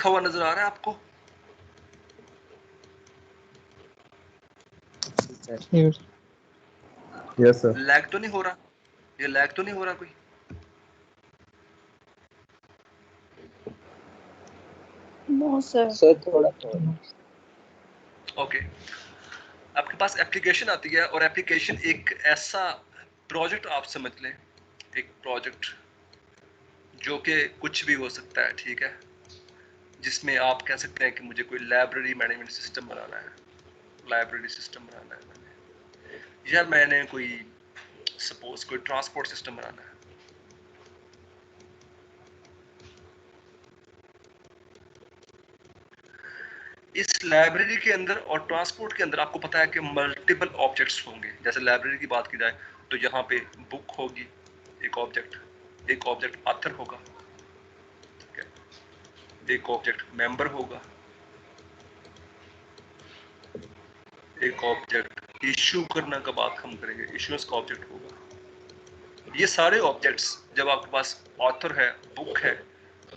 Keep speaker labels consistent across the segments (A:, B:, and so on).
A: लिखा हुआ नजर आ रहा है आपको?
B: Yes sir.
A: लैग तो नहीं हो रहा? ये लैग तो नहीं हो रहा कोई?
C: No sir.
D: सर थोड़ा
A: ओके, आपके पास एप्लीकेशन आती है और एप्लीकेशन एक ऐसा प्रोजेक्ट आप समझ लें, एक प्रोजेक्ट जो कि कुछ भी हो सकता है, ठीक है, जिसमें आप कह सकते हैं कि मुझे कोई लाइब्रेरी मैनेजमेंट सिस्टम बनाना है, लाइब्रेरी सिस्टम बनाना है मैंने, या मैंने कोई सपोज कोई ट्रांसपोर्ट सिस्टम बनाना है। इस लाइब्रेरी के अंदर और ट्रांसपोर्ट के अंदर आपको पता है कि मल्टीपल ऑब्जेक्ट्स होंगे। जैसे लाइब्रेरी की बात की जाए तो यहाँ पे बुक होगी, एक ऑब्जेक्ट ऑथर होगा, ठीक है, एक ऑब्जेक्ट मेंबर होगा, एक ऑब्जेक्ट इश्यू करना का बात हम करेंगे, इश्यूएंस का ऑब्जेक्ट होगा। ये सारे ऑब्जेक्ट्स जब आपके पास ऑथर है, बुक है,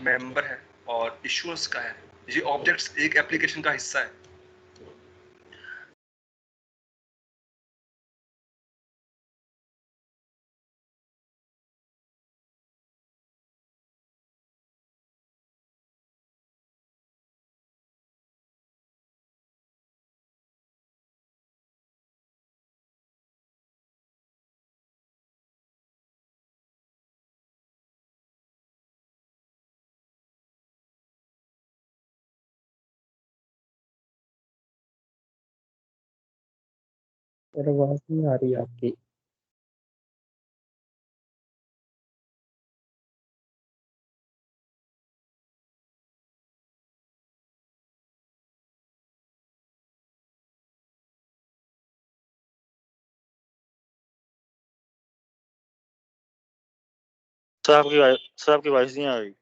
A: मेंबर है और इश्यूएंस का है, ये ऑब्जेक्ट्स एक एप्लीकेशन का हिस्सा है।
D: आवाज नहीं आ रही आपकी।
E: सर आपकी वॉइस नहीं आ रही।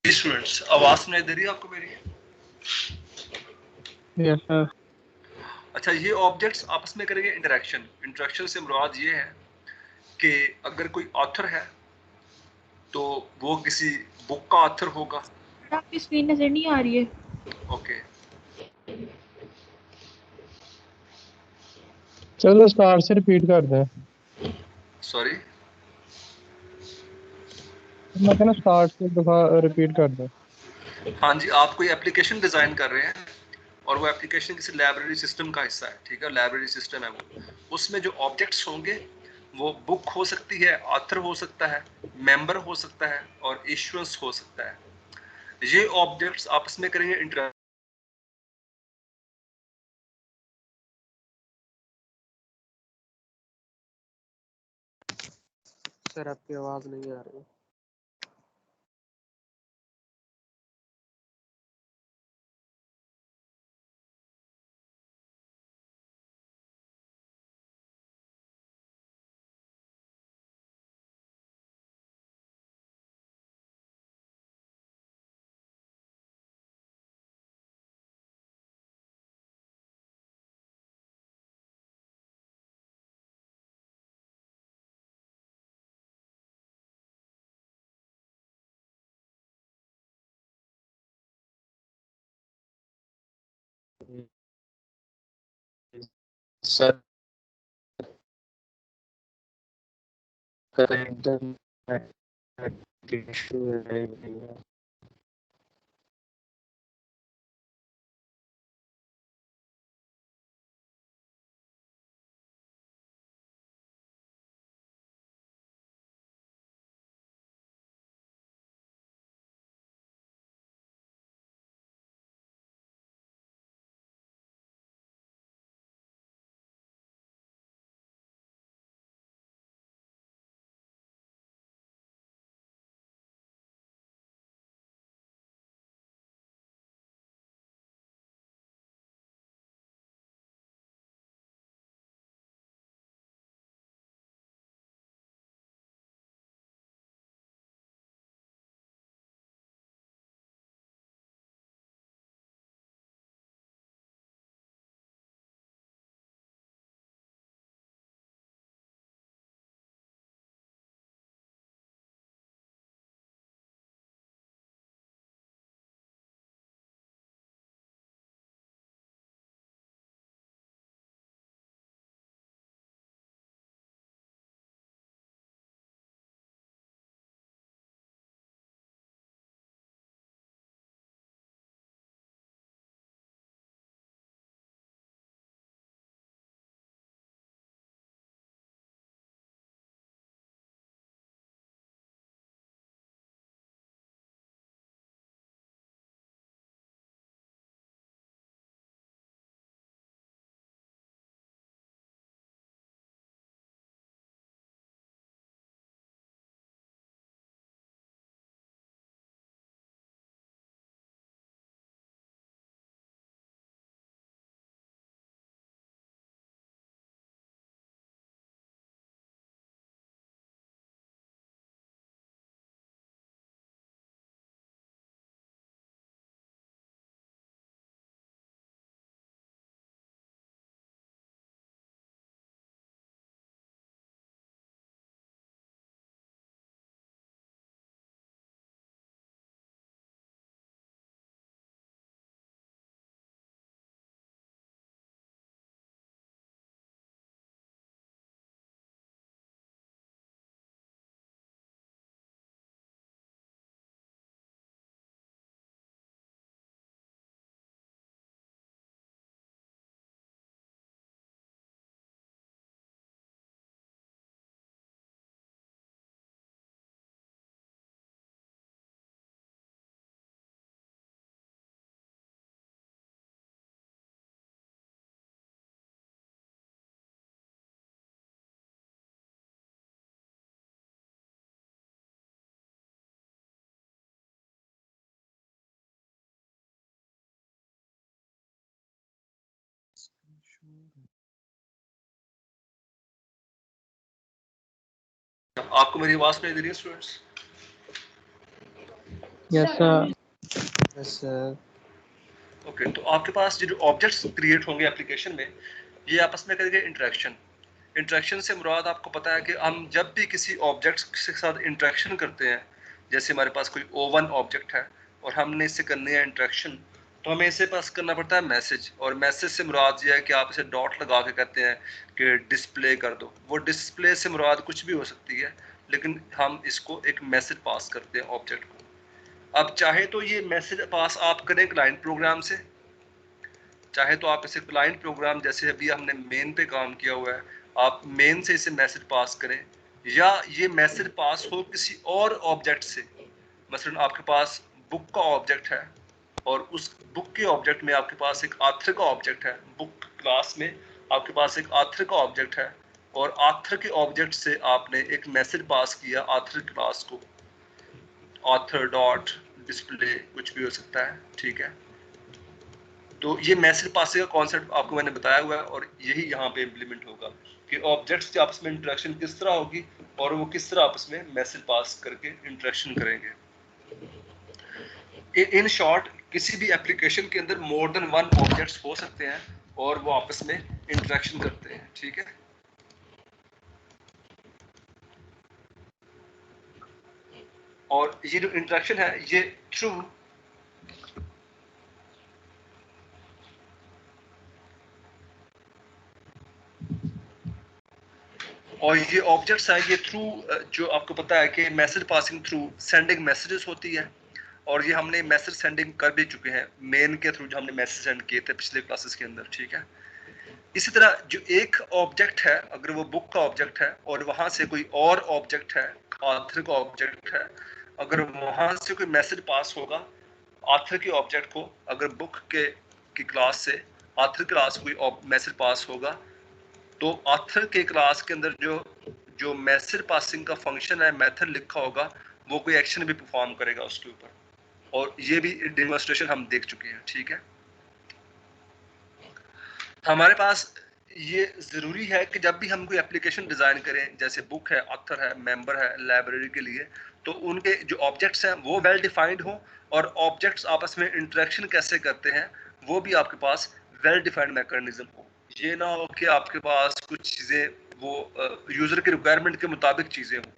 A: जी स्टूडेंट्स, आवाज सुनाई दे रही है आपको मेरी?
F: Yes sir.
A: अच्छा, ये ऑब्जेक्ट्स आपस में करेंगे इंटरेक्शन। इंटरेक्शन से मुराद ये है कि अगर कोई ऑथर है तो वो किसी बुक का ऑथर होगा।
C: आपकी स्क्रीन नजर नहीं आ रही है?
A: ओके,
D: चलो स्टार्ट से रिपीट कर दें।
A: सॉरी।
D: मैं कहना स्टार्ट से दफा रिपीट कर दें।
A: हाँ जी, आप कोई एप्लीकेशन डिज़ाइन कर रहे हैं और वो एप्लीकेशन किसी लाइब्रेरी सिस्टम का हिस्सा है, ठीक है, लाइब्रेरी सिस्टम है वो। उसमें जो ऑब्जेक्ट्स होंगे वो बुक हो सकती है, ऑथर हो सकता है, मेंबर हो सकता है और इश्यूएंस हो सकता है। ये ऑब्जेक्ट्स आपस में करेंगे इंटर।
D: सर आपकी आवाज नहीं आ रही। सर इशू है।
A: आपको मेरी आवाज नहीं दे रही है students?
D: Yes sir. Yes sir.
A: Okay, तो आपके पास जो ऑब्जेक्ट्स क्रिएट होंगे एप्लीकेशन में, ये आपस में करेंगे इंटरेक्शन। इंटरेक्शन से मुराद आपको पता है कि हम जब भी किसी ऑब्जेक्ट के साथ इंटरेक्शन करते हैं, जैसे हमारे पास कोई O1 ऑब्जेक्ट है और हमने इससे करनी है इंटरेक्शन, तो हमें इसे पास करना पड़ता है मैसेज। और मैसेज से मुराद ये है कि आप इसे डॉट लगा के कहते हैं कि डिस्प्ले कर दो। वो डिस्प्ले से मुराद कुछ भी हो सकती है, लेकिन हम इसको एक मैसेज पास करते हैं ऑब्जेक्ट को। अब चाहे तो ये मैसेज पास आप करें क्लाइंट प्रोग्राम से, चाहे तो आप इसे क्लाइंट प्रोग्राम जैसे अभी हमने मेन पे काम किया हुआ है, आप मेन से इसे मैसेज पास करें, या ये मैसेज पास हो किसी और ऑब्जेक्ट से। मसलन आपके पास बुक का ऑब्जेक्ट है और उस बुक के ऑब्जेक्ट में आपके पास एक ऑथर का ऑब्जेक्ट है, बुक क्लास में आपके पास एक ऑथर का ऑब्जेक्ट है, और ऑथर के ऑब्जेक्ट से आपने एक मैसेज पास किया ऑथर क्लास को, ऑथर डॉट डिस्प्ले, कुछ भी हो सकता है, ठीक है। तो ये मैसेज पासिंग का कॉन्सेप्ट आपको मैंने बताया हुआ है, और यही यहाँ पे इम्प्लीमेंट होगा कि ऑब्जेक्ट्स की आपस में इंटरेक्शन किस तरह होगी और वो किस तरह आपस में मैसेज पास करके इंटरेक्शन करेंगे। इन शॉर्ट, किसी भी एप्लीकेशन के अंदर मोर देन वन ऑब्जेक्ट्स हो सकते हैं और वो आपस में इंटरेक्शन करते हैं, ठीक है। और ये जो इंटरेक्शन है ये थ्रू और ये ऑब्जेक्ट्स हैं ये थ्रू जो आपको पता है कि message passing through sending messages होती है, और ये हमने मैसेज सेंडिंग कर भी चुके हैं मेन के थ्रू, जो हमने मैसेज सेंड किए थे पिछले क्लासेस के अंदर, ठीक है। इसी तरह जो एक ऑब्जेक्ट है, अगर वो बुक का ऑब्जेक्ट है और वहां से कोई और ऑब्जेक्ट है, ऑथर का ऑब्जेक्ट है, अगर वहां से कोई मैसेज पास होगा ऑथर के ऑब्जेक्ट को, अगर बुक के की क्लास से ऑथर क्लास कोई मैसेज पास होगा, तो ऑथर के क्लास के अंदर जो जो मैसेज पासिंग का फंक्शन है, मेथड लिखा होगा, वो कोई एक्शन भी परफॉर्म करेगा उसके ऊपर, और ये भी डेमोंस्ट्रेशन हम देख चुके हैं, ठीक है। हमारे पास ये जरूरी है कि जब भी हम कोई एप्लीकेशन डिजाइन करें, जैसे बुक है, ऑथर है, मेंबर है, लाइब्रेरी के लिए, तो उनके जो ऑब्जेक्ट्स हैं वो वेल डिफाइंड हो, और ऑब्जेक्ट्स आपस में इंटरेक्शन कैसे करते हैं वो भी आपके पास वेल डिफाइंड मैकेनिज्म हो। ये ना हो कि आपके पास कुछ चीज़ें वो यूजर के रिक्वायरमेंट के मुताबिक चीज़ें हों।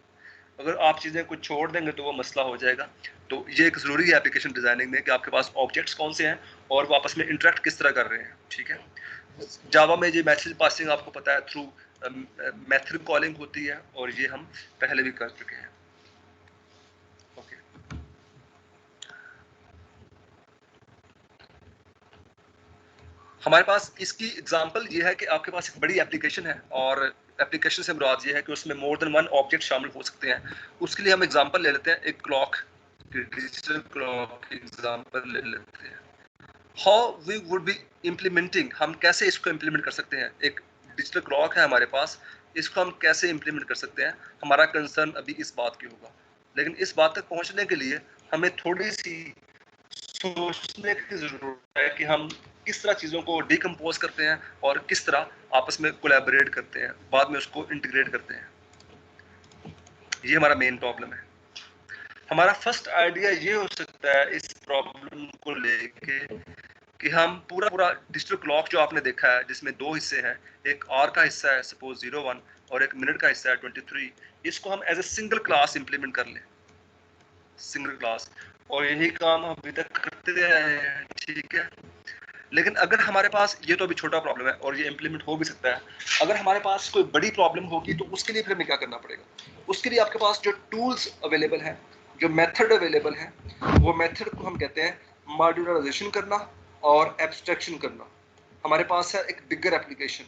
A: अगर आप चीज़ें कुछ छोड़ देंगे तो वो मसला हो जाएगा। तो ये एक ज़रूरी है एप्लीकेशन डिजाइनिंग में कि आपके पास ऑब्जेक्ट्स कौन से हैं और वो आपस में इंटरेक्ट किस तरह कर रहे हैं, ठीक है। जावा में ये मैसेज पासिंग आपको पता है थ्रू मेथड कॉलिंग होती है, और ये हम पहले भी कर चुके हैं, ओके। हमारे पास इसकी एग्जांपल ये है कि आपके पास एक बड़ी एप्लीकेशन है, और एप्लीकेशन से मुराद ये है कि उसमें मोर देन वन ऑब्जेक्ट शामिल हो सकते हैं। उसके लिए हम एग्जांपल ले लेते हैं, एक क्लॉक, डिजिटल क्लॉक की एग्जांपल ले लेते हैं। How we would be implementing, हम कैसे इसको इम्प्लीमेंट कर सकते हैं। एक डिजिटल क्लॉक है हमारे पास, इसको हम कैसे इम्प्लीमेंट कर सकते हैं, हमारा कंसर्न अभी इस बात की होगा। लेकिन इस बात तक पहुंचने के लिए हमें थोड़ी सी सोचने की जरूरत है कि हम किस तरह चीज़ों को डिकम्पोज करते हैं और किस तरह आपस में कोलैबोरेट करते हैं, बाद में उसको इंटीग्रेट करते हैं। ये हमारा मेन प्रॉब्लम है। हमारा फर्स्ट आइडिया ये हो सकता है इस प्रॉब्लम को लेके कि हम पूरा डिजिटल क्लॉक जो आपने देखा है, जिसमें दो हिस्से हैं, एक आवर का हिस्सा है सपोज 01 और एक मिनट का हिस्सा है 23, इसको हम as a single class implement कर लें, सिंगल क्लास, और यही काम हम अभी तक करते रहे हैं, ठीक है। लेकिन अगर हमारे पास, ये तो अभी छोटा प्रॉब्लम है और ये इंप्लीमेंट हो भी सकता है, अगर हमारे पास कोई बड़ी प्रॉब्लम होगी तो उसके लिए फिर हमें क्या करना पड़ेगा। उसके लिए आपके पास जो टूल्स अवेलेबल हैं, जो मेथड अवेलेबल हैं, वो मेथड को हम कहते हैं मॉड्यूलराइजेशन करना और एब्स्ट्रैक्शन करना। हमारे पास है एक बिगर एप्लीकेशन,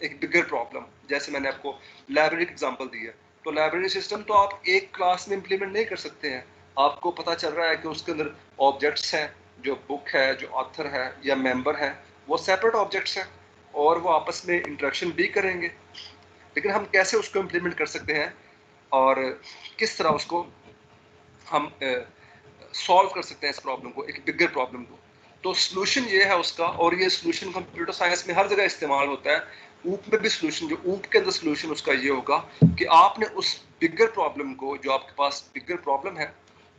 A: एक बिगर प्रॉब्लम, जैसे मैंने आपको लाइब्रेरी की एग्जांपल दी है, तो लाइब्रेरी सिस्टम तो आप एक क्लास में इंप्लीमेंट नहीं कर सकते हैं। आपको पता चल रहा है कि उसके अंदर ऑब्जेक्ट्स हैं, जो बुक है, जो ऑथर है या मेंबर है, वो सेपरेट ऑब्जेक्ट्स हैं और वो आपस में इंटरेक्शन भी करेंगे। लेकिन हम कैसे उसको इम्प्लीमेंट कर सकते हैं और किस तरह उसको हम सॉल्व कर सकते हैं इस प्रॉब्लम को, एक बिगर प्रॉब्लम को। तो सॉल्यूशन ये है उसका, और ये सॉल्यूशन कंप्यूटर साइंस में हर जगह इस्तेमाल होता है। ऊप में भी सॉल्यूशन, जो ऊप के अंदर सॉल्यूशन उसका ये होगा कि आपने उस बिगर प्रॉब्लम को, जो आपके पास बिगर प्रॉब्लम है,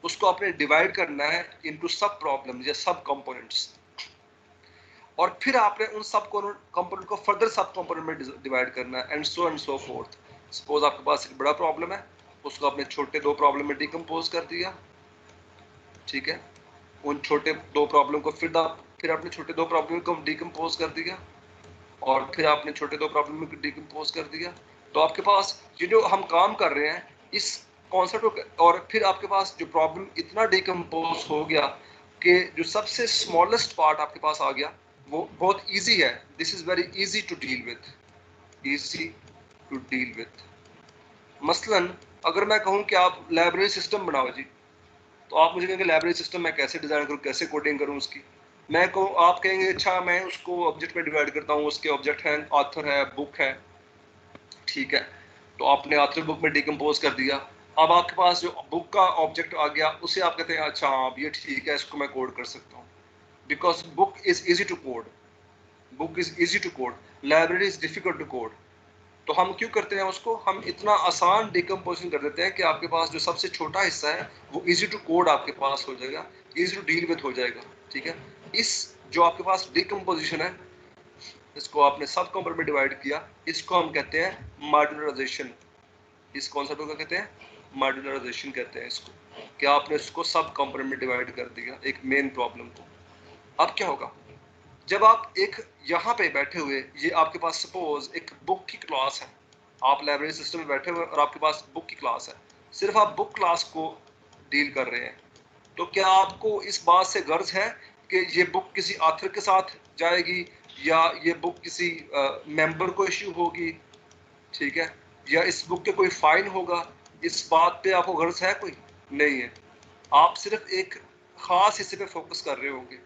A: उसको आपने डिवाइड करना है इनटू सब प्रॉब्लम या सब कंपोनेंट्स। और फिर आपने उन सब कंपोनेंट को फर्दर सब कंपोनेंट में डिवाइड करना है, एंड सो फोर्थ। सपोज आपके पास एक बड़ा प्रॉब्लम है, उसको आपने छोटे 2 प्रॉब्लम में डिकम्पोज कर दिया, ठीक है। उन छोटे 2 प्रॉब्लम को फिर आपने छोटे 2 प्रॉब्लम को डिकम्पोज कर दिया, और फिर आपने छोटे 2 प्रॉब्लम को डिकम्पोज कर दिया। तो आपके पास ये जो हम काम कर रहे हैं इस कॉन्सेप्ट, और फिर आपके पास जो प्रॉब्लम इतना डिकम्पोज हो गया कि जो सबसे स्मॉलेस्ट पार्ट आपके पास आ गया वो बहुत इजी है। This is very easy to deal with, easy to deal with. मसलन अगर मैं कहूँ कि आप लाइब्रेरी सिस्टम बनाओ जी, तो आप मुझे कहेंगे लाइब्रेरी सिस्टम मैं कैसे डिजाइन करूँ, कैसे कोडिंग करूँ उसकी। मैं कहूँ, आप कहेंगे अच्छा मैं उसको ऑब्जेक्ट में डिवाइड करता हूँ, उसके ऑब्जेक्ट हैं, ऑथर है, बुक है, ठीक है। तो आपने ऑथर बुक में डिकम्पोज कर दिया। अब आपके पास जो बुक का ऑब्जेक्ट आ गया उसे आप कहते हैं अच्छा अब ये ठीक है, इसको मैं कोड कर सकता हूँ, because book is easy to code, book is easy to code, library is difficult to code. तो हम क्यों करते हैं उसको, हम इतना आसान डिकम्पोजिशन कर देते हैं कि आपके पास जो सबसे छोटा हिस्सा है वो इजी टू कोड आपके पास हो जाएगा, इजी टू डील विद हो जाएगा, ठीक है। इस जो आपके पास डिकम्पोजिशन है, इसको आपने सब कंपोनेंट में डिवाइड किया, इसको हम कहते हैं मॉड्यूलराइजेशन। इस कॉन्सेप्ट को कहते हैं मॉड्यूलराइजेशन कहते हैं इसको, कि आपने इसको सब कंपोनेंट में डिवाइड कर दिया एक मेन प्रॉब्लम को। अब क्या होगा, जब आप एक यहाँ पे बैठे हुए, ये आपके पास सपोज एक बुक की क्लास है, आप लाइब्रेरी सिस्टम में बैठे हुए और आपके पास बुक की क्लास है, सिर्फ आप बुक क्लास को डील कर रहे हैं, तो क्या आपको इस बात से गर्ज है कि ये बुक किसी ऑथर के साथ जाएगी या ये बुक किसी मेंबर को इश्यू होगी, ठीक है, या इस बुक के कोई फाइन होगा, इस बात पे आपको गर्ज है? कोई नहीं है। आप सिर्फ एक खास हिस्से पे फोकस कर रहे होंगे,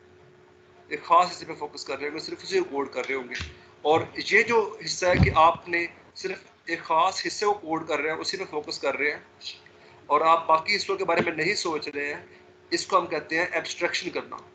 A: एक खास हिस्से पे फोकस कर रहे होंगे, सिर्फ उसे कोड कर रहे होंगे, और ये जो हिस्सा है कि आपने सिर्फ एक खास हिस्से को कोड कर रहे हैं, उसी पे फोकस कर रहे हैं, और आप बाकी हिस्सों के बारे में नहीं सोच रहे हैं, इसको हम कहते हैं एब्स्ट्रैक्शन करना।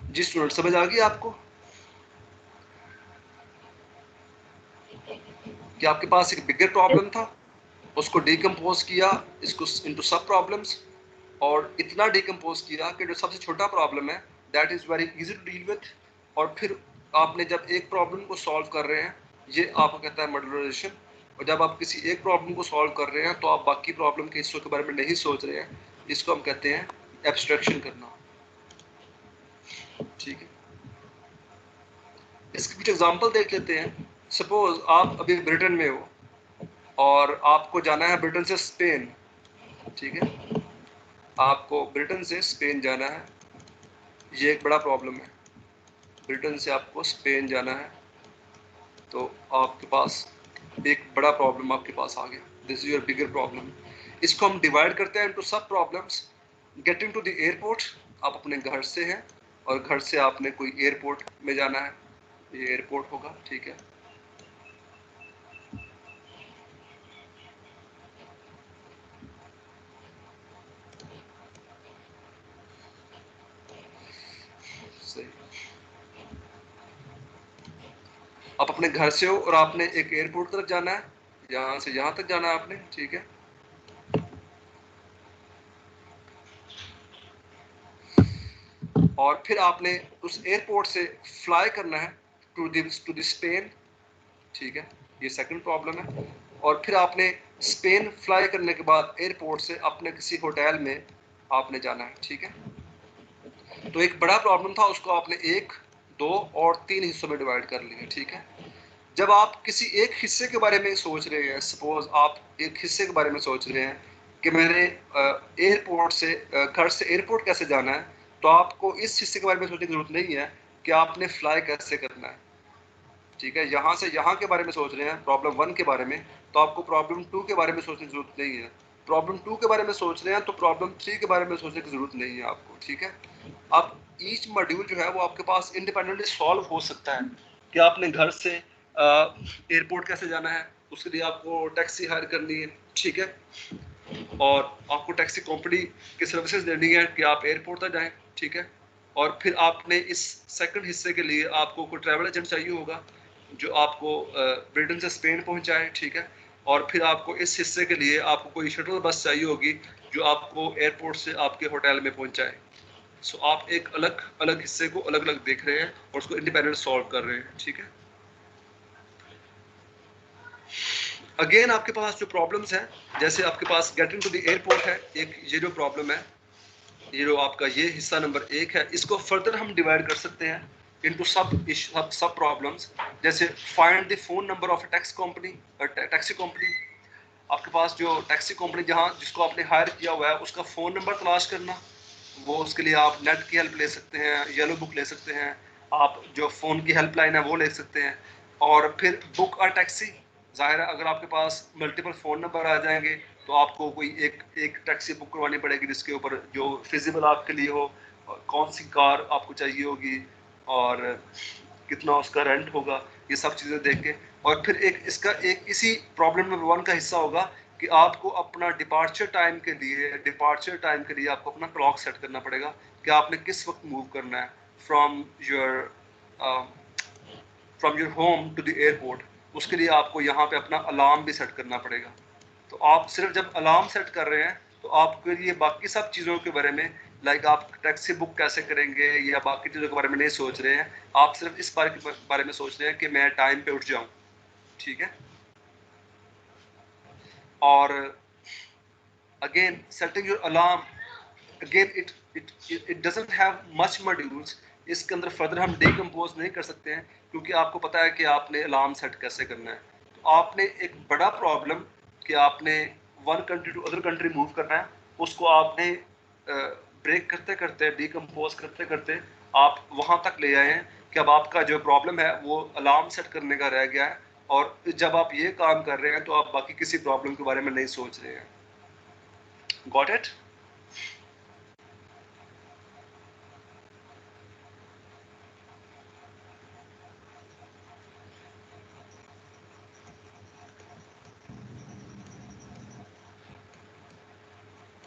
A: जी स्टूडेंट, समझ आ गई आपको कि आपके पास एक बिगर प्रॉब्लम था, उसको डिकम्पोज किया इसको इनटू सब प्रॉब्लम्स, और इतना डिकम्पोज किया कि जो सबसे छोटा प्रॉब्लम है that is very easy to deal with, और फिर आपने जब एक प्रॉब्लम को सॉल्व कर रहे हैं, ये आपको कहता है मॉड्यूलराइजेशन। और जब आप किसी एक प्रॉब्लम को सॉल्व कर रहे हैं तो आप बाकी प्रॉब्लम के हिस्सों के बारे में नहीं सोच रहे हैं, इसको हम कहते हैं एब्स्ट्रैक्शन करना, ठीक है। इसकी कुछ एग्जांपल देख लेते हैं। सपोज आप अभी ब्रिटेन में हो और आपको जाना है ब्रिटेन से स्पेन, ठीक है, आपको ब्रिटेन से स्पेन जाना है, ये एक बड़ा प्रॉब्लम है। ब्रिटेन से आपको स्पेन जाना है, तो आपके पास एक बड़ा प्रॉब्लम आपके पास आ गया, this is your bigger problem. इसको हम डिवाइड करते हैं इनटू सब problems. Getting to the airport, आप अपने घर से हैं और घर से आपने कोई एयरपोर्ट में जाना है, ये एयरपोर्ट होगा, ठीक है। सही, आप अपने घर से हो और आपने एक एयरपोर्ट तरफ जाना है, यहाँ से यहाँ तक जाना है आपने, ठीक है। और फिर आपने उस एयरपोर्ट से फ्लाई करना है टू द स्पेन, ठीक है, ये सेकंड प्रॉब्लम है। और फिर आपने स्पेन फ्लाई करने के बाद एयरपोर्ट से अपने किसी होटल में आपने जाना है, ठीक है। तो एक बड़ा प्रॉब्लम था, उसको आपने 1, 2 और 3 हिस्सों में डिवाइड कर लिया, ठीक है। जब आप किसी एक हिस्से के बारे में सोच रहे हैं, सपोज आप एक हिस्से के बारे में सोच रहे हैं कि मैंने एयरपोर्ट से घर से एयरपोर्ट कैसे जाना है, तो आपको इस हिस्से के बारे में सोचने की जरूरत नहीं है कि आपने फ्लाई कैसे करना है, ठीक है। यहाँ से यहाँ के बारे में सोच रहे हैं प्रॉब्लम 1 के बारे में, तो आपको प्रॉब्लम 2 के बारे में सोचने की जरूरत नहीं है। प्रॉब्लम 2 के बारे में सोच रहे हैं तो प्रॉब्लम 3 के बारे में सोचने की जरूरत नहीं है आपको, ठीक है। अब ईच मॉड्यूल जो है वो आपके पास इंडिपेंडेंटली सॉल्व हो सकता है कि आपने घर से एयरपोर्ट कैसे जाना है, उसके लिए आपको टैक्सी हायर करनी है, ठीक है। और आपको टैक्सी कंपनी की सर्विसेज देनी है कि आप एयरपोर्ट तक जाएं, ठीक है। और फिर आपने इस सेकंड हिस्से के लिए आपको कोई ट्रैवल एजेंट चाहिए होगा जो आपको ब्रिटेन से स्पेन पहुंचाए, ठीक है। और फिर आपको इस हिस्से के लिए आपको कोई शटल बस चाहिए होगी जो आपको एयरपोर्ट से आपके होटल में पहुंचाए। सो आप एक अलग अलग हिस्से को अलग अलग देख रहे हैं और उसको इंडिपेंडेंट सॉल्व कर रहे हैं, ठीक है। अगेन आपके पास जो प्रॉब्लम्स हैं, जैसे आपके पास गेटिंग टू द एयरपोर्ट है, एक ये जो प्रॉब्लम है, ये जो आपका ये हिस्सा नंबर 1 है, इसको फर्दर हम डिवाइड कर सकते हैं इनटू सब प्रॉब्लम्स। जैसे find the phone number of a taxi company. आपके पास जो टैक्सी कंपनी जहां जिसको आपने हायर किया हुआ है उसका फ़ोन नंबर तलाश करना। वो उसके लिए आप नेट की हेल्प ले सकते हैं, येलो बुक ले सकते हैं, आप जो फ़ोन की हेल्पलाइन है वो ले सकते हैं। और फिर बुक अ टैक्सी। ज़ाहिर है अगर आपके पास मल्टीपल फ़ोन नंबर आ जाएंगे तो आपको कोई एक टैक्सी बुक करवानी पड़ेगी जिसके ऊपर जो फिजिबल आपके लिए हो, और कौन सी कार आपको चाहिए होगी और कितना उसका रेंट होगा, ये सब चीज़ें देख के। और फिर एक इसका एक इसी प्रॉब्लम नंबर 1 का हिस्सा होगा कि आपको अपना डिपार्चर टाइम के लिए आपको अपना क्लॉक सेट करना पड़ेगा कि आपने किस वक्त मूव करना है from your home to the airport. उसके लिए आपको यहाँ पे अपना अलार्म भी सेट करना पड़ेगा। तो आप सिर्फ जब अलार्म सेट कर रहे हैं तो आपके लिए बाकी सब चीज़ों के बारे में, लाइक आप टैक्सी बुक कैसे करेंगे या बाकी चीज़ों के बारे में नहीं सोच रहे हैं, आप सिर्फ इस बारे में सोच रहे हैं कि मैं टाइम पे उठ जाऊं, ठीक है। और again setting your alarm, again it doesn't have much modules. इसके अंदर फर्दर हम डिकम्पोज नहीं कर सकते हैं क्योंकि आपको पता है कि आपने अलार्म सेट कैसे करना है। तो आपने एक बड़ा प्रॉब्लम कि आपने one country to other country move करना है, उसको आपने ब्रेक करते करते डिकम्पोज करते करते आप वहां तक ले आए हैं कि अब आपका जो प्रॉब्लम है वो अलार्म सेट करने का रह गया है। और जब आप ये काम कर रहे हैं तो आप बाकी किसी प्रॉब्लम के बारे में नहीं सोच रहे हैं। Got it?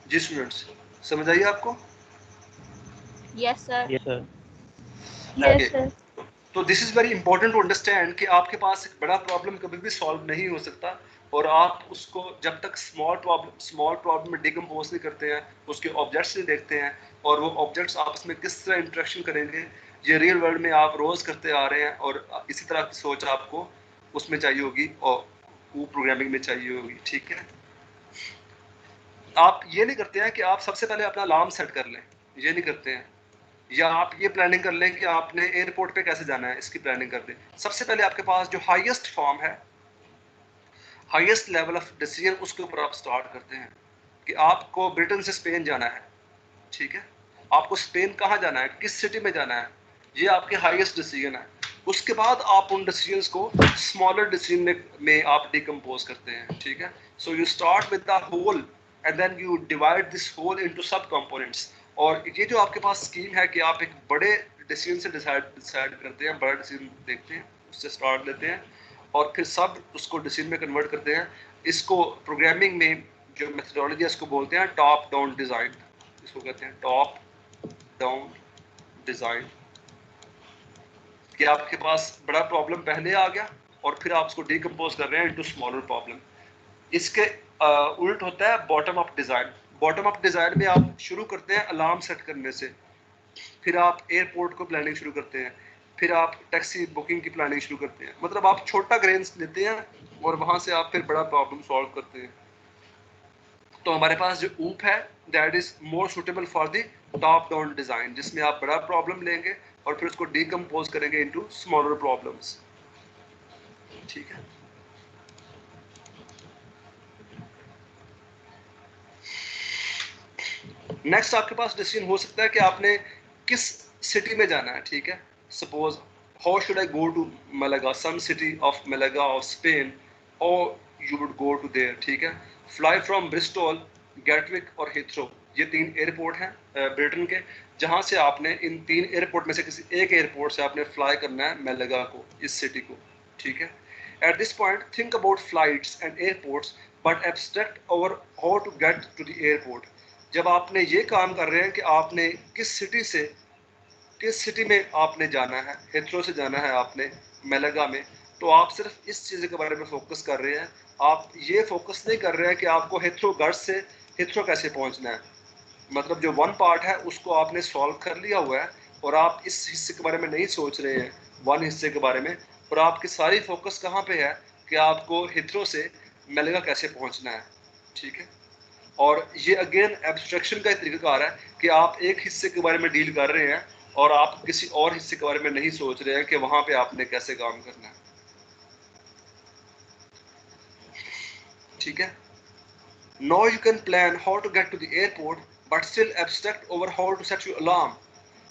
A: जी स्टूडेंट्स, समझ आइए आपको?
C: Yes sir.
E: Yes sir.
C: Yes
A: okay.
C: Sir.
A: तो this is very important to understand कि आपके पास एक बड़ा प्रॉब्लम कभी भी सॉल्व नहीं हो सकता और आप उसको जब तक स्मॉल प्रॉब्लम में डिकम्पोज नहीं करते हैं, उसके ऑब्जेक्ट्स नहीं देखते हैं और वो ऑब्जेक्ट्स आपस में किस तरह इंटरेक्शन करेंगे, ये रियल वर्ल्ड में आप रोज करते आ रहे हैं। और इसी तरह की सोच आपको उसमें चाहिए होगी और वो प्रोग्रामिंग में चाहिए होगी, ठीक है। आप ये नहीं करते हैं कि आप सबसे पहले अपना अलार्म सेट कर लें, ये नहीं करते हैं। या आप ये प्लानिंग कर लें कि आपने एयरपोर्ट पे कैसे जाना है, इसकी प्लानिंग कर दें। सबसे पहले आपके पास जो हाईएस्ट फॉर्म है, हाईएस्ट लेवल ऑफ डिसीजन, उसके ऊपर आप स्टार्ट करते हैं कि आपको ब्रिटेन से स्पेन जाना है, ठीक है। आपको स्पेन कहाँ जाना है, किस सिटी में जाना है, ये आपके हाईएस्ट डिसीजन है। उसके बाद आप उन डिसीजंस को स्मॉलर डिसीजन में आप डिकम्पोज करते हैं, ठीक है। So you start with the whole and then you divide this whole into sub components. और ये जो आपके पास स्कीम है कि आप एक बड़े डिसीजन से डिसाइड करते हैं, बड़ा डिसीजन देखते हैं, उससे स्टार्ट लेते हैं और फिर सब उसको डिसीजन में कन्वर्ट करते हैं। इसको प्रोग्रामिंग में जो मेथडोलॉजी है इसको बोलते हैं टॉप डाउन डिज़ाइन। इसको कहते हैं टॉप डाउन डिज़ाइन, कि आपके पास बड़ा प्रॉब्लम पहले आ गया और फिर आप उसको डिकम्पोज कर रहे हैं इनटू स्मॉलर प्रॉब्लम। इसके उल्ट होता है bottom up design. Bottom up design में आप शुरू करते हैं अलार्म सेट करने से, फिर आप एयरपोर्ट को प्लानिंग शुरू करते हैं, फिर आप टैक्सी बुकिंग की प्लानिंग शुरू करते हैं। मतलब आप छोटा ग्रेन्स लेते हैं और वहां से आप फिर बड़ा प्रॉब्लम सॉल्व करते हैं। तो हमारे पास जो ऊप है that is more suitable for the top down design, जिसमें आप बड़ा प्रॉब्लम लेंगे और फिर उसको डिकम्पोज करेंगे इनटू स्मॉलर प्रॉब्लम्स, ठीक है। नेक्स्ट आपके पास डिसीजन हो सकता है कि आपने किस सिटी में जाना है, ठीक है। Suppose how should I go to Malaga, some city of Malaga of Spain, और you would go to there, ठीक है। फ्लाई फ्रॉम ब्रिस्टल, गैटविक और हिथ्रो, ये 3 एयरपोर्ट हैं ब्रिटेन के, जहां से आपने इन 3 एयरपोर्ट में से किसी एक एयरपोर्ट से आपने फ्लाई करना है मलागा को, इस सिटी को, ठीक है। At this point think about flights and airports but abstract over how to get to the airport. जब आपने ये काम कर रहे हैं कि आपने किस सिटी में आपने जाना है, हिथ्रो से जाना है आपने मेलागा में, तो आप सिर्फ इस चीज़ के बारे में फोकस कर रहे हैं। आप ये फोकस नहीं कर रहे हैं कि आपको हिथ्रो गर्ड से हिथ्रो कैसे पहुंचना है। मतलब जो वन पार्ट है उसको आपने सॉल्व कर लिया हुआ है और आप इस हिस्से के बारे में नहीं सोच रहे हैं, वन हिस्से के बारे में। और आपकी सारी फोकस कहाँ पे है कि आपको हिथ्रो से मेलागा कैसे पहुंचना है, ठीक है। और ये अगेन एब्स्ट्रैक्शन का तरीकाकार है कि आप एक हिस्से के बारे में डील कर रहे हैं और आप किसी और हिस्से के बारे में नहीं सोच रहे हैं कि वहां पे आपने कैसे काम करना है, ठीक है। Now you can plan how to get to the airport but still abstract over how to set your alarm.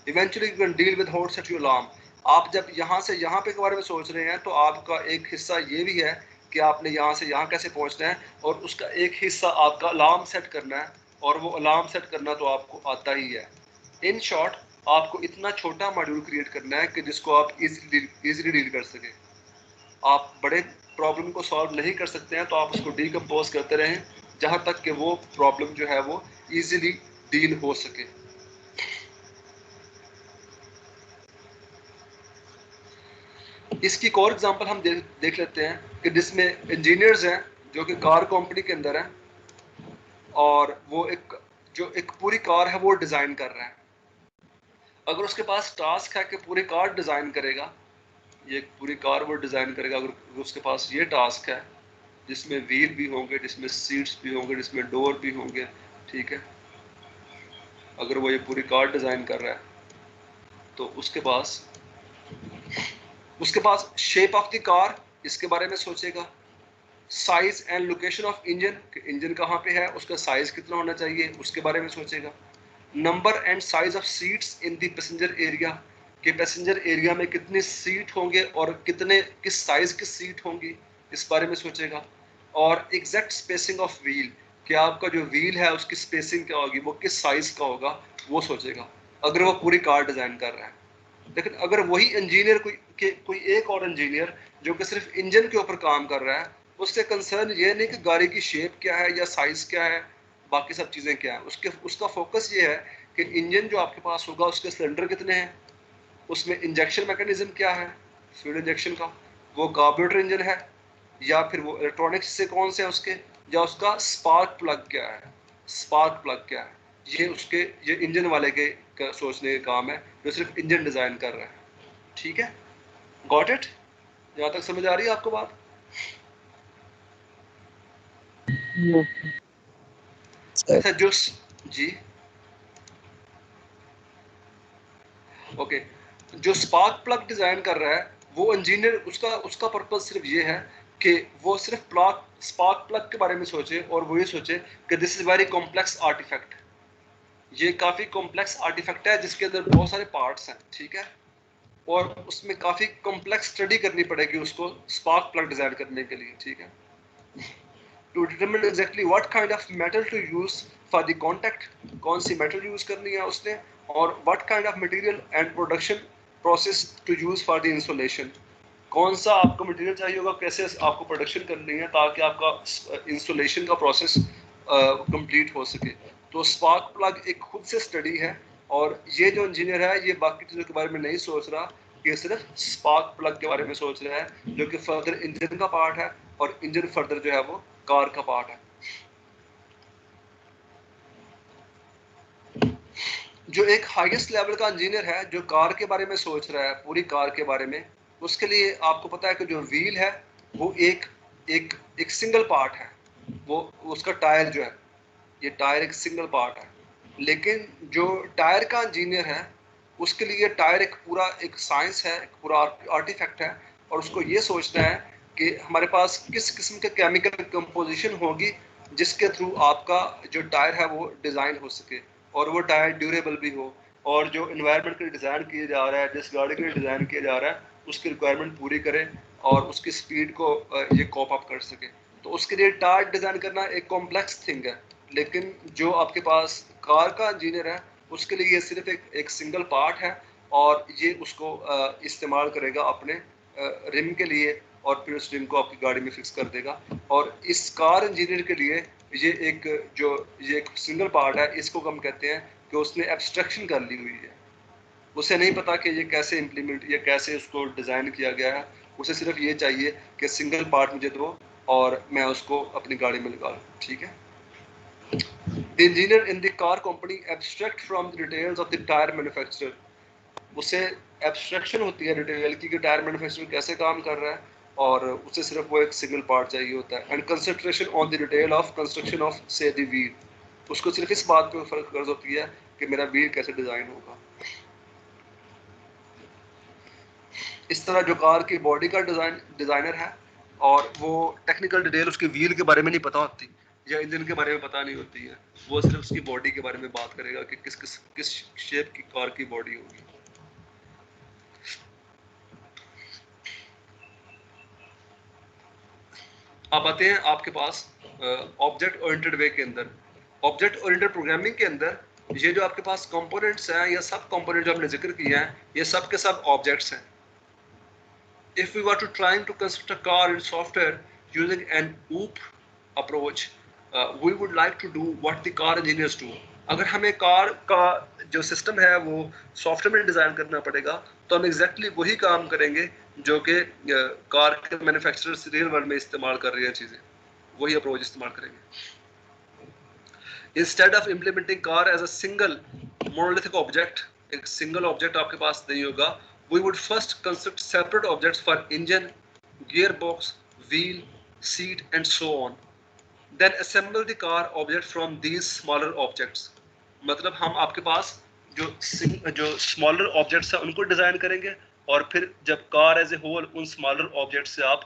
A: Eventually you can deal with how to set your alarm. आप जब यहाँ से यहाँ पे के बारे में सोच रहे हैं तो आपका एक हिस्सा ये भी है कि आपने यहाँ से यहाँ कैसे पहुँचना है, और उसका एक हिस्सा आपका अलार्म सेट करना है, और वो अलार्म सेट करना तो आपको आता ही है। इन शॉर्ट, आपको इतना छोटा मॉड्यूल क्रिएट करना है कि जिसको आप इजीली डील कर सकें। आप बड़े प्रॉब्लम को सॉल्व नहीं कर सकते हैं तो आप उसको डीकम्पोज करते रहें जहाँ तक कि वो प्रॉब्लम जो है वो इजीली डील हो सके। इसकी एक और एग्जांपल हम देख लेते हैं कि जिसमें इंजीनियर्स हैं जो कि कार कंपनी के अंदर हैं, और वो एक पूरी कार है वो डिज़ाइन कर रहा है। अगर उसके पास टास्क है कि पूरी कार डिज़ाइन करेगा, ये पूरी कार वो डिज़ाइन करेगा, अगर उसके पास ये टास्क है जिसमें व्हील भी होंगे, जिसमें सीट्स भी होंगे, जिसमें डोर भी होंगे, ठीक है, अगर वो ये पूरी कार डिज़ाइन कर रहा है तो उसके पास शेप ऑफ द कार, इसके बारे में सोचेगा। Size and location of engine, engine कहाँ पे है, उसका साइज कितना होना चाहिए, उसके बारे में सोचेगा। Number and size of seats in the passenger area, कि पैसेंजर एरिया में कितने सीट होंगे और किस साइज की सीट होंगी, इस बारे में सोचेगा। और एग्जैक्ट स्पेसिंग ऑफ व्हील, कि आपका जो व्हील है उसकी स्पेसिंग क्या होगी, वो किस साइज का होगा, वो सोचेगा अगर वो पूरी कार डिज़ाइन कर रहा है। लेकिन अगर वही इंजीनियर कोई एक और इंजीनियर जो कि सिर्फ इंजन के ऊपर काम कर रहा है, उससे कंसर्न ये नहीं कि गाड़ी की शेप क्या है या साइज क्या है, बाकी सब चीज़ें क्या है, उसका फोकस ये है कि इंजन जो आपके पास होगा उसके सिलेंडर कितने हैं, उसमें इंजेक्शन मैकेनिज्म क्या है, फ्यूल इंजेक्शन का, वो कार्बोरेटर इंजन है या फिर वो इलेक्ट्रॉनिक्स से कौन से हैं उसके, या उसका स्पार्क प्लग क्या है। ये इंजन वाले के सोचने का काम है जो सिर्फ इंजन डिज़ाइन कर रहा है, ठीक है। Got it? यहाँ तक समझ आ रही है आपको बात? अच्छा, जी ओके, जो स्पार्क प्लग डिज़ाइन कर रहा है वो इंजीनियर, उसका पर्पज सिर्फ ये है कि वो सिर्फ स्पार्क प्लग के बारे में सोचे और वो ये सोचे कि this is very complex artefact, ये काफ़ी कॉम्प्लेक्स आर्टिफैक्ट है जिसके अंदर बहुत सारे पार्ट्स हैं, ठीक है, और उसमें काफ़ी कॉम्प्लेक्स स्टडी करनी पड़ेगी उसको स्पार्क प्लग डिज़ाइन करने के लिए, ठीक है। To determine exactly what kind of metal to use for the contact, कौन सी मेटल यूज करनी है उसने, और what kind of material and production process to use for the insulation, कौन सा आपको मटेरियल चाहिए होगा, कैसे आपको प्रोडक्शन करनी है ताकि आपका इंसुलेशन का प्रोसेस कंप्लीट हो सके। तो स्पार्क प्लग एक खुद से स्टडी है, और ये जो इंजीनियर है ये बाकी चीज़ों के बारे में नहीं सोच रहा, ये सिर्फ स्पार्क प्लग के बारे में सोच रहा है जो कि फर्दर इंजन का पार्ट है, और इंजन फर्दर जो है वो कार का पार्ट है। जो एक हाईएस्ट लेवल का इंजीनियर है जो कार के बारे में सोच रहा है, पूरी कार के बारे में, उसके लिए आपको पता है कि जो व्हील है वो एक सिंगल पार्ट है, वो उसका टायर जो है, ये टायर एक सिंगल पार्ट है। लेकिन जो टायर का इंजीनियर है उसके लिए टायर एक साइंस है, एक पूरा आर्टिफैक्ट है, और उसको ये सोचना है कि हमारे पास किस किस्म के केमिकल कंपोजिशन होगी जिसके थ्रू आपका जो टायर है वो डिज़ाइन हो सके, और वो टायर ड्यूरेबल भी हो, और जो इन्वायरमेंट के लिए डिज़ाइन किया जा रहा है, जिस गाड़ी के लिए डिज़ाइन किया जा रहा है उसकी रिक्वायरमेंट पूरी करे और उसकी स्पीड को ये कॉप अप कर सके। तो उसके लिए टायर डिज़ाइन करना एक कॉम्प्लेक्स थिंग है, लेकिन जो आपके पास कार का इंजीनियर है उसके लिए ये सिर्फ एक सिंगल पार्ट है, और ये उसको इस्तेमाल करेगा अपने रिम के लिए और फिर उस रिम को आपकी गाड़ी में फिक्स कर देगा। और इस कार इंजीनियर के लिए ये एक सिंगल पार्ट है, इसको हम कहते हैं कि उसने एब्स्ट्रैक्शन कर ली हुई है। उसे नहीं पता कि ये कैसे इम्प्लीमेंट या कैसे उसको डिज़ाइन किया गया है, उसे सिर्फ ये चाहिए कि सिंगल पार्ट मुझे दो और मैं उसको अपनी गाड़ी में लगा लूँ, ठीक है। The engineer in the car company abstract from the details of the tire manufacturer. उसे एब्स्ट्रैक्शन होती है डिटेल की कि टायर मैन्युफैक्चरर कैसे काम कर रहा है, और उसे सिर्फ वो एक सिंगल पार्ट चाहिए होता है। And concentration on the detail of construction of से द व्हील, उसको सिर्फ इस बात पे गर्ज होती है कि मेरा व्हील कैसे डिज़ाइन होगा। इस तरह जो कार की बॉडी का डिज़ाइनर है और वो टेक्निकल डिटेल उसके व्हील के बारे में नहीं पता होती या इंजन के बारे में पता नहीं होती है, वो सिर्फ उसकी बॉडी के बारे में बात करेगा कि किस शेप की कार की बॉडी होगी। अब आते हैं आपके पास ऑब्जेक्ट ओरिएंटेड वे के अंदर। ऑब्जेक्ट ओरिएंटेड प्रोग्रामिंग के अंदर ये जो आपके पास कंपोनेंट्स हैं या सब कंपोनेंट जो हमने जिक्र किया है, ये सब के सब ऑब्जेक्ट्स हैं। If we were to trying to construct a car in software using an OOP approach, we would like to do what the car engineers do. अगर हमें कार का जो सिस्टम है वो सॉफ्टवेयर में डिज़ाइन करना पड़ेगा तो हम एग्जैक्टली वही काम करेंगे जो कि कार के मैन्युफैक्चरर्स रियल वर्ल्ड में इस्तेमाल कर रही हैं चीज़ें, वही अप्रोच इस्तेमाल करेंगे। Instead of implementing car as a single monolithic object, एक सिंगल ऑब्जेक्ट आपके पास नहीं होगा, we would first construct separate objects for engine, gearbox, wheel, seat and so on. Then assemble the car object from these smaller objects. मतलब हम आपके पास जो smaller objects हैं उनको डिज़ाइन करेंगे और फिर जब कार एज ए होल उन smaller objects से आप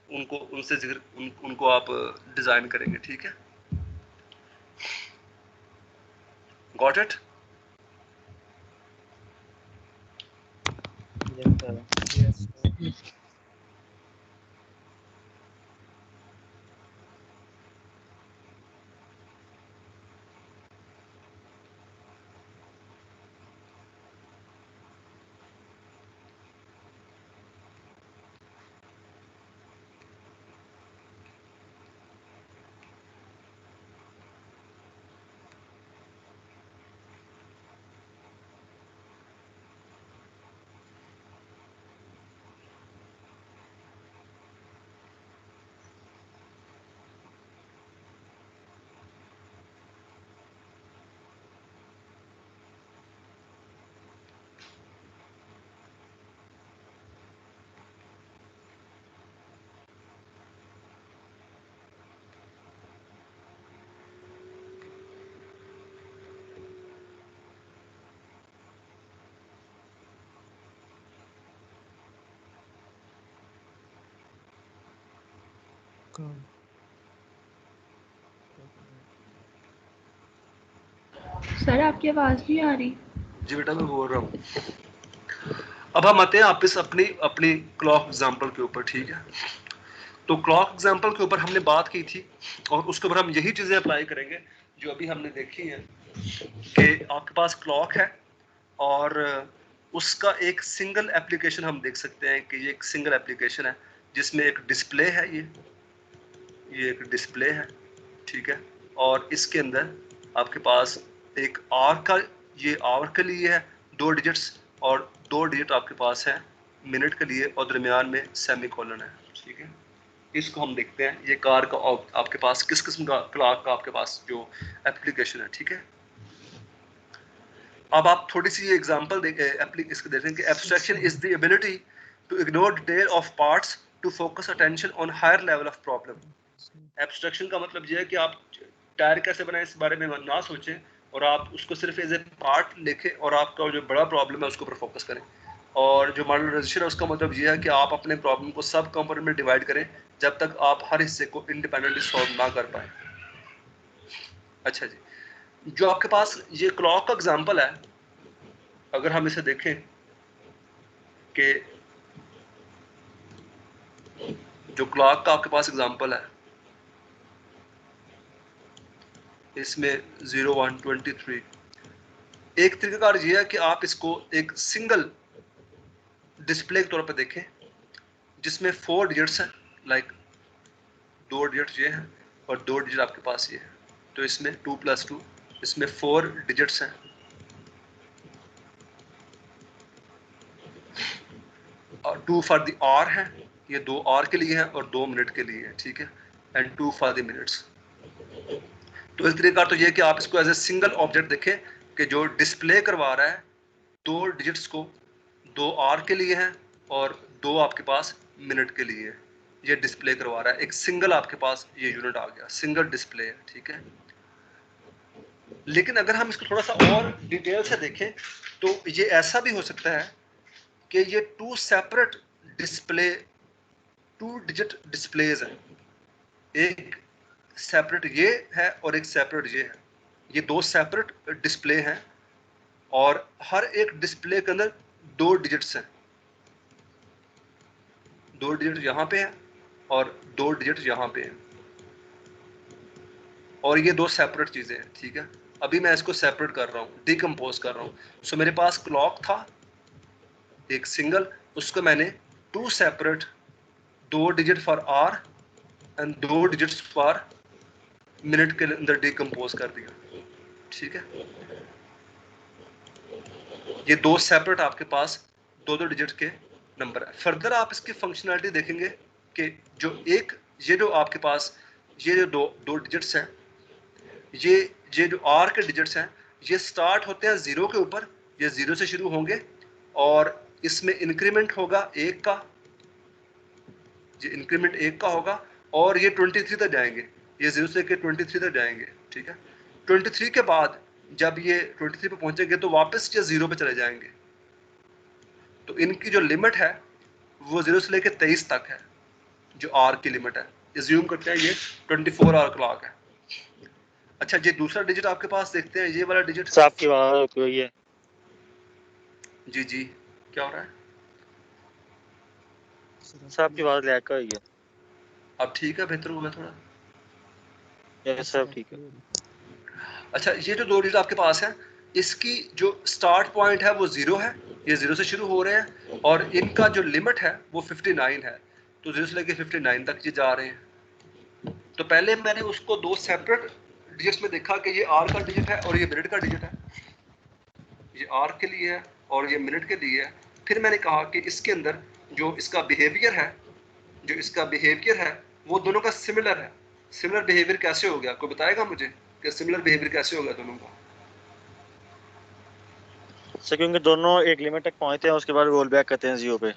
A: उनको आप डिज़ाइन करेंगे, ठीक है। Got it?
E: Yes, sir.
C: Sir आपकी आवाज नहीं आ रही।
A: जी बेटा मैं बोल रहा हूँ। अब हम आते हैं वापस अपनी क्लॉक एग्जांपल के ऊपर, ठीक है। तो क्लॉक एग्जांपल के ऊपर हमने बात की थी और उसके ऊपर हम यही चीजें अप्लाई करेंगे जो अभी हमने देखी हैं कि आपके पास क्लॉक है और उसका एक सिंगल एप्लीकेशन हम देख सकते हैं कि ये एक सिंगल एप्लीकेशन है जिसमें एक डिस्प्ले है, ये एक डिस्प्ले है, ठीक है। और इसके अंदर आपके पास एक आवर का, ये आवर के लिए है 2 डिजिट्स और 2 डिजिट आपके पास है मिनट के लिए और दरमियान में सेमीकोलन है, ठीक है। इसको हम देखते हैं ये कार का आपके पास किस किस्म का क्लॉक का आपके पास जो एप्लीकेशन है, ठीक है। अब आप थोड़ी सी ये एग्जांपल इसको देखें कि abstraction is the ability to ignore detail of parts to focus attention on higher level of problem. Abstraction का मतलब ये है कि आप टायर कैसे बनाए इस बारे में ना सोचें और आप उसको सिर्फ एज ए पार्ट लिखें और आपका जो बड़ा प्रॉब्लम है उसके ऊपर फोकस करें। और जो मॉडर्नाइजेशन है उसका मतलब ये है कि आप अपने प्रॉब्लम को सब कंपोनेंट में डिवाइड करें जब तक आप हर हिस्से को इंडिपेंडेंटली सॉल्व ना कर पाए। अच्छा जी, जो आपके पास ये क्लॉक का एग्जांपल है, अगर हम इसे देखें कि जो क्लॉक का आपके पास एग्जांपल है इसमें 0 1 23, एक तरीकाकार ये है कि आप इसको एक सिंगल डिस्प्ले के तौर पर देखें जिसमें 4 डिजिट्स हैं, लाइक 2 डिजिट ये हैं और 2 डिजिट आपके पास ये है, तो इसमें 2 + 2, इसमें 4 डिजिट्स हैं। और 2 फॉर द आवर है, ये 2 आवर के लिए है और 2 मिनट के लिए है, ठीक है, एंड 2 फॉर द मिनट्स। तो इस तरीका तो ये कि आप इसको एज ए सिंगल ऑब्जेक्ट देखें कि जो डिस्प्ले करवा रहा है 2 डिजिट्स को 2 आवर के लिए है और 2 आपके पास मिनट के लिए है, ये डिस्प्ले करवा रहा है। एक सिंगल आपके पास ये यूनिट आ गया, सिंगल डिस्प्ले है, ठीक है। लेकिन अगर हम इसको थोड़ा सा और डिटेल से देखें तो ये ऐसा भी हो सकता है कि ये 2 सेपरेट डिस्प्ले, 2 डिजिट डिस्प्लेज हैं, एक सेपरेट ये है और एक सेपरेट ये है, ये 2 सेपरेट डिस्प्ले हैं और हर एक डिस्प्ले के अंदर 2 डिजिट्स हैं, 2 डिजिट यहाँ पे हैं और 2 डिजिट यहाँ पे हैं, और ये 2 सेपरेट चीजें हैं, ठीक है। अभी मैं इसको सेपरेट कर रहा हूँ, डिकम्पोज कर रहा हूँ। सो मेरे पास क्लॉक था एक सिंगल, उसको मैंने 2 separate, 2 digit for our and 2 digits for minute के अंदर डिकम्पोज कर दिया, ठीक है। ये 2 सेपरेट आपके पास 2 डिजिट के नंबर है। फर्दर आप इसकी फंक्शनैलिटी देखेंगे कि जो एक ये जो आपके पास ये जो दो डिजिट्स हैं, ये जो आर के डिजिट्स हैं, ये स्टार्ट होते हैं 0 के ऊपर, ये 0 से शुरू होंगे और इसमें इंक्रीमेंट होगा 1 का, ये इंक्रीमेंट 1 का होगा और ये 23 तक जाएंगे, ये 0 से लेकर 23 तक जाएंगे, ठीक है। 23 के बाद जब ये 23 पे पहुंचेंगे तो वापस ये 0 पे चले जाएंगे। तो इनकी जो लिमिट है वो 0 से लेकर 23 तक है, जो आर की लिमिट है। एज्यूम करते हैं ये 24 आवर क्लॉक है। अच्छा, ये दूसरा डिजिट आपके पास देखते हैं, ये वाला डिजिट।
B: साहब की आवाज हो रही है।
A: जी जी, क्या हो रहा है?
B: साहब की आवाज लैग कर रही है।
A: अब ठीक है, बेहतर होगा थोड़ा।
B: यस सर, ठीक है।
A: अच्छा, ये जो 2 डिजिट आपके पास है, इसकी जो स्टार्ट पॉइंट है वो 0 है, ये 0 से शुरू हो रहे हैं और इनका जो लिमिट है वो 59 है, तो 0 से लेकर 59 तक ये जा रहे हैं। तो पहले मैंने उसको 2 सेपरेट डिजिट्स में देखा कि ये आर का डिजिट है और ये मिनट का डिजिट है, ये आर के लिए है और ये मिनट के लिए है। फिर मैंने कहा कि इसके अंदर जो इसका बिहेवियर है, जो इसका बिहेवियर है वो दोनों का सिमिलर है। सिमिलर बिहेवियर कैसे हो गया, कोई बताएगा मुझे कि सिमिलर बिहेवियर कैसे होगा दोनों का?
B: सर क्योंकि दोनों एक लिमिट तक पहुंचते हैं, उसके बाद रोल बैक करते हैं 0 पे।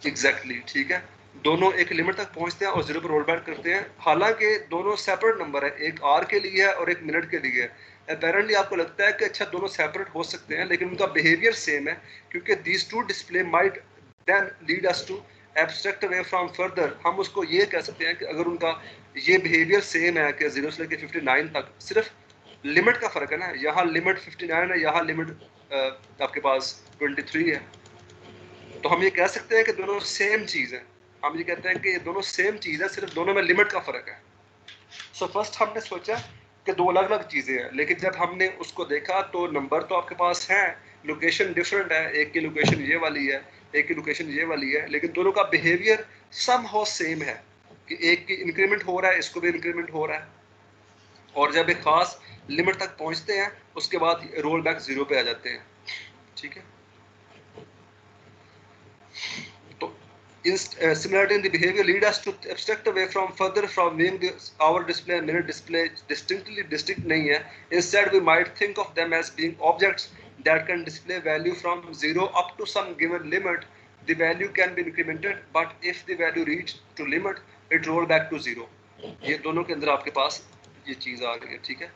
A: एग्जैक्टली, ठीक है, दोनों एक लिमिट तक पहुंचते हैं और 0 पर रोल बैक करते हैं। हालांकि दोनों सेपरेट नंबर है, एक आर के लिए है और एक मिनट के लिए है। अपेरेंटली आपको लगता है कि अच्छा दोनों सेपरेट हो सकते हैं, लेकिन उनका बिहेवियर सेम है, क्योंकि these 2 display might then lead us to abstract away from further. हम उसको ये कह सकते हैं कि अगर उनका ये बिहेवियर सेम है कि 0 से लेकर 59 तक, सिर्फ लिमिट का फर्क है ना, यहाँ लिमिट 59 है, यहाँ लिमिट आपके पास 23 है, तो हम ये कह सकते हैं कि दोनों सेम चीज़ है। हम ये कहते हैं कि ये दोनों सेम चीज़ है, सिर्फ दोनों में लिमिट का फ़र्क है। सो फर्स्ट हमने सोचा कि 2 अलग अलग चीज़ें हैं, लेकिन जब हमने उसको देखा तो नंबर तो आपके पास है, लोकेशन डिफरेंट है, एक की लोकेशन ये वाली है, एक की लोकेशन ये वाली है, लेकिन दोनों का बिहेवियर समहाउ सेम है कि एक की इंक्रीमेंट हो रहा है, इसको भी इंक्रीमेंट हो रहा है, और जब एक खास लिमिट तक पहुंचते हैं उसके बाद रोल बैक 0 पे आ जाते हैं, ठीक है। तो similarity in the behavior lead us to abstract away from further from viewing our display and mirror display distinct नहीं है. Instead we might think of them as being objects that can display value from 0 up to some given limit. The value can be incremented, but if the value reached to limit, it roll back to 0. ये दोनों के अंदर आपके पास ये चीज आ गई है, ठीक है।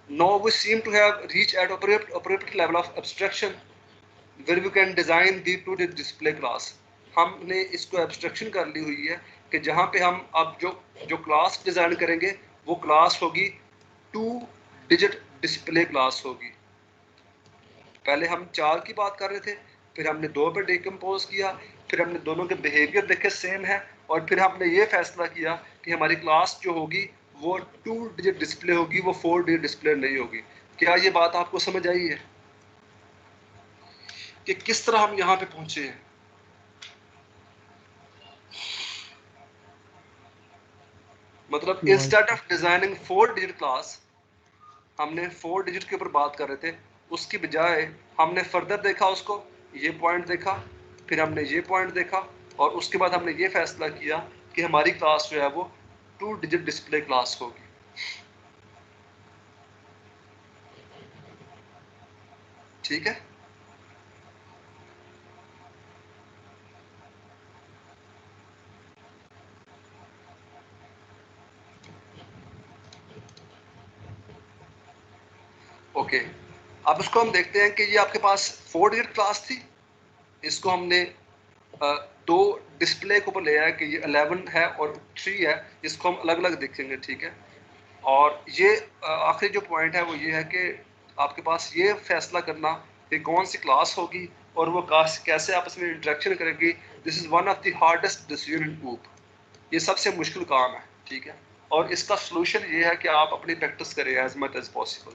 A: Now we seem to have reached at appropriate level of abstraction where we can design the 2 display class. हमने इसको एब्स्ट्रैक्शन कर ली हुई है कि जहाँ पे हम अब जो क्लास डिजाइन करेंगे वो क्लास होगी 2 डिजिट डिस्प्ले क्लास होगी। पहले हम 4 की बात कर रहे थे, फिर हमने 2 पे डिकम्पोज किया, फिर हमने दोनों के बिहेवियर देखे सेम है, और फिर हमने ये फैसला किया कि हमारी क्लास जो होगी वो 2 डिजिट डिस्प्ले होगी, वो 4 डिजिट डिस्प्ले नहीं होगी। क्या ये बात आपको समझ आई है कि किस तरह हम यहाँ पे पहुंचे हैं? मतलब instead of designing 4 digit class, हमने 4 डिजिट के ऊपर बात कर रहे थे, उसकी बजाय हमने फर्दर देखा उसको, ये पॉइंट देखा, फिर हमने ये पॉइंट देखा, और उसके बाद हमने ये फैसला किया कि हमारी क्लास जो है वो 2 डिजिट डिस्प्ले क्लास होगी। ठीक है, ओके। अब इसको हम देखते हैं कि ये आपके पास 4 डिजिट क्लास थी, इसको हमने दो डिस्प्ले के ऊपर ले आया कि ये 11 है और 3 है, इसको हम अलग अलग देखेंगे। ठीक है, और ये आखिरी जो पॉइंट है वो ये है कि आपके पास ये फैसला करना कि कौन सी क्लास होगी और वो कैसे आपस में इंटरेक्शन करेगी। This is one of the hardest decision in ऊप, ये सबसे मुश्किल काम है। ठीक है, और इसका सलूशन ये है कि आप अपनी प्रैक्टिस करें एज मच एज पॉसिबल।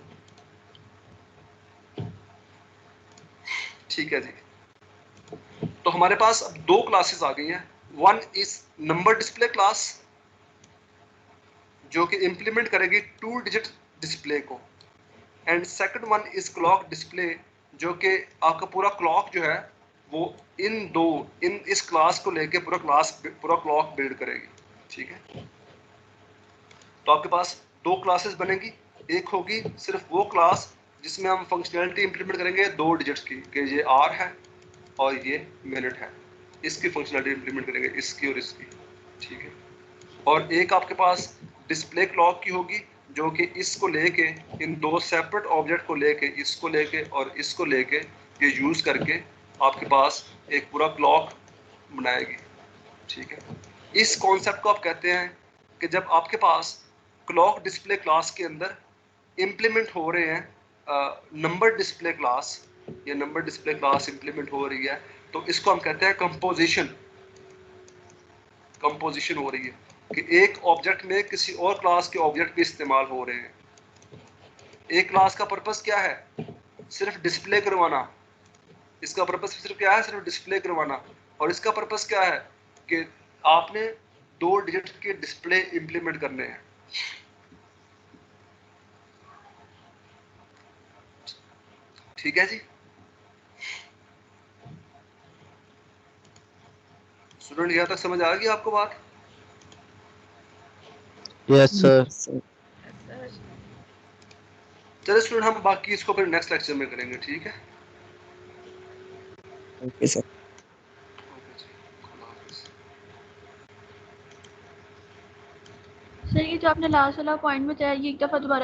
A: ठीक है जी, तो हमारे पास अब 2 क्लासेस आ गई हैं। One is number display class जो कि इंप्लीमेंट करेगी 2 डिजिट डिस्प्ले को, and second one is clock display जो कि आपका पूरा क्लॉक जो है वो इन इस क्लास को लेके पूरा क्लॉक बिल्ड करेगी। ठीक है, तो आपके पास 2 क्लासेस बनेगी, एक होगी सिर्फ वो क्लास जिसमें हम फंक्शनैलिटी इंप्लीमेंट करेंगे 2 डिजिट्स की, कि ये आर है और ये मिनट है, इसकी फंक्शनैलिटी इंप्लीमेंट करेंगे, इसकी और इसकी। ठीक है, और एक आपके पास डिस्प्ले क्लॉक की होगी जो कि इसको लेके, इन 2 सेपरेट ऑब्जेक्ट को लेके, इसको लेके और इसको लेके, ये यूज करके आपके पास एक पूरा क्लॉक बनाएगी। ठीक है, इस कॉन्सेप्ट को आप कहते हैं कि जब आपके पास क्लॉक डिस्प्ले क्लास के अंदर इंप्लीमेंट हो रहे हैं नंबर डिस्प्ले क्लास, ये नंबर डिस्प्ले क्लास इंप्लीमेंट हो रही है, तो इसको हम कहते हैं कंपोजिशन हो रही है कि एक ऑब्जेक्ट में किसी और क्लास के ऑब्जेक्ट भी इस्तेमाल हो रहे हैं। एक क्लास का पर्पस क्या है? सिर्फ डिस्प्ले करवाना, इसका पर्पस सिर्फ क्या है? सिर्फ डिस्प्ले करवाना। और इसका पर्पस क्या है कि आपने 2 डिजिट के डिस्प्ले इंप्लीमेंट करने हैं। ठीक है जी, स्टूडेंट यहाँ तक समझ आ गई आपको बात?
B: Yes sir.
A: चलिए स्टूडेंट, हम बाकी इसको फिर नेक्स्ट लेक्चर में करेंगे। ठीक है,
B: ओके सर।
C: सर ये जो आपने लास्ट वाला पॉइंट बताया ये एक दफ़ा दोबारा